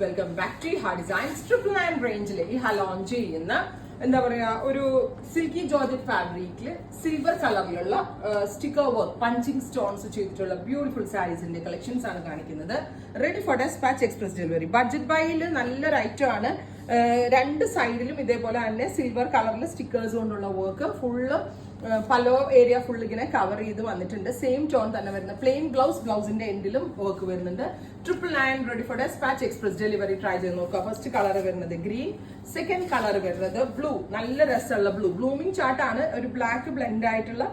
Welcome back to ഹാ designs 999 റേഞ്ചിൽ ഈ ലോഞ്ച് ചെയ്യുന്ന എന്താ പറയാ ഒരു സിൽക്കി ജോർജറ്റ് ഫാബ്രിക്കിൽ സിൽവർ കളറിലുള്ള സ്റ്റിക്കർ വർക്ക് പഞ്ചിങ് സ്റ്റോൺസ് ചെയ്തിട്ടുള്ള ബ്യൂട്ടിഫുൾ സാരീസിന്റെ കളക്ഷൻസ് ആണ് കാണിക്കുന്നത്. Ready for dispatch express delivery. Budget ബൈയിൽ നല്ലൊരു ഐറ്റം ആണ്. രണ്ട് സൈഡിലും ഇതേപോലെ തന്നെ സിൽവർ കളറിൽ സ്റ്റിക്കേഴ്സ് കൊണ്ടുള്ള വർക്ക് ഫുള്ള് പല ഏരിയ ഫുൾ ഇങ്ങനെ കവർ ചെയ്ത് വന്നിട്ടുണ്ട്. സെയിം ടോൺ തന്നെ വരുന്ന പ്ലെയിൻ ബ്ലൗസിന്റെ എൻഡിലും വർക്ക് വരുന്നുണ്ട്. 999 ready for dispatch express delivery. Try ചെയ്ത് നോക്കുക. ഫസ്റ്റ് കളർ വരുന്നത് ഗ്രീൻ, സെക്കൻഡ് കളർ വരുന്നത് ബ്ലൂ. നല്ല രസമുള്ള ബ്ലൂ, ബ്ലൂമിംഗ് ചാർട്ടാണ്. ഒരു ബ്ലാക്ക് ബ്ലെൻഡ് ആയിട്ടുള്ള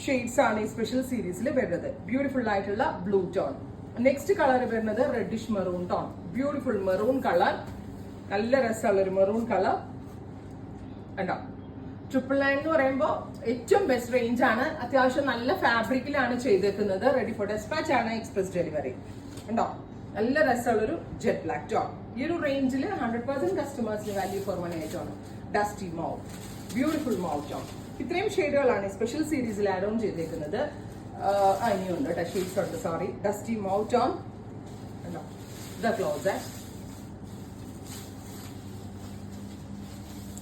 ഷെയ്ഡ്സ് ആണ് ഈ സ്പെഷ്യൽ സീരീസിൽ വരുന്നത്. ബ്യൂട്ടിഫുൾ ആയിട്ടുള്ള ബ്ലൂ ടോൺ. നെക്സ്റ്റ് കളർ വരുന്നത് reddish maroon tone. Beautiful maroon colour, നല്ല രസമുള്ള ഒരു മെറൂൺ കളർ. കണ്ടോ, 999 എന്ന് പറയുമ്പോൾ ഏറ്റവും ബെസ്റ്റ് റേഞ്ച് ആണ്. അത്യാവശ്യം നല്ല ഫാബ്രിക്കിലാണ് ചെയ്തേക്കുന്നത്. റെഡി ഫോർ ഡെസ്പാച്ച് ആണ് എക്സ്പ്രസ് ഡെലിവറി. ഉണ്ടോ, നല്ല രസമുള്ളൊരു ജെറ്റ് ബ്ലാക്ക് ടോൺ. ഈ ഒരു റേഞ്ചിൽ 100% കസ്റ്റമേഴ്സിന് വാല്യൂ ഫോർ മണി ആയിട്ടാണ്. Dusty mauve, beautiful mauve tone. ഇത്രയും ഷെയ്ഡുകളാണ് സ്പെഷ്യൽ സീരീസിൽ ആഡ് ഓൺ ചെയ്തേക്കുന്നത്. ഇനിയുണ്ട് കേട്ടോ, ഷെയ്ഡ്സ് ഉണ്ട്, സോറി. Dusty mauve tone. ഉണ്ടോ, ദ ക്ലോസ്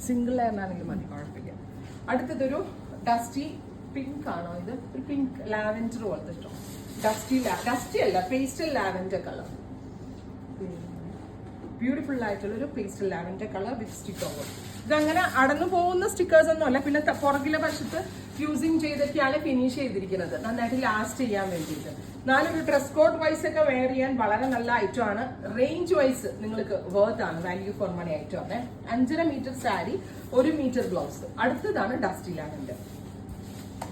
സിംഗിൾ ലെയറിനാണെങ്കിലും മതി, കുഴപ്പമില്ല. അടുത്തതൊരു ഡസ്റ്റി പിങ്ക് ആണോ ഇത്? ഒരു പിങ്ക് ലാവൻഡർ പോലത്തെ ഇഷ്ടം. ഡസ്റ്റി അല്ല, പേസ്റ്റൽ ലാവൻഡർ കളർ. ബ്യൂട്ടിഫുൾ ആയിട്ടുള്ള ഒരു പേസ്റ്റൽ ലാവൻഡർ കളർ വിത്ത് സ്റ്റിക്കർ. ഇതങ്ങനെ അടന്നു പോകുന്ന സ്റ്റിക്കേഴ്സ് ഒന്നും അല്ല. പിന്നെ പുറകിലെ വശത്ത് ഫ്യൂസിങ് ചെയ്തൊക്കെയാണ് ഫിനിഷ് ചെയ്തിരിക്കുന്നത്, നന്നായിട്ട് ലാസ്റ്റ് ചെയ്യാൻ വേണ്ടിയിട്ട്. നാലൊരു ഡ്രസ് കോഡ് വൈസ് ഒക്കെ വെയർ ചെയ്യാൻ വളരെ നല്ല ഐറ്റം ആണ്. റേഞ്ച് വൈസ് നിങ്ങൾക്ക് വർത്ത് ആണ്, വാല്യൂ ഫോർ മണി ഐറ്റം ആണ്. 5.5 മീറ്റർ സാരി, 1 മീറ്റർ ബ്ലൗസ്. അടുത്തതാണ് dusty lavender,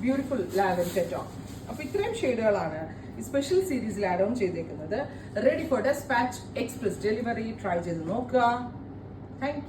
beautiful lavender tone. അപ്പൊ ഇത്രയും ഷെയ്ഡുകളാണ് സ്പെഷ്യൽ സീരീസിൽ ആഡ് ഓൺ ചെയ്തേക്കുന്നത്. Ready for dispatch express delivery. Try ചെയ്ത് നോക്കുക. Thank U.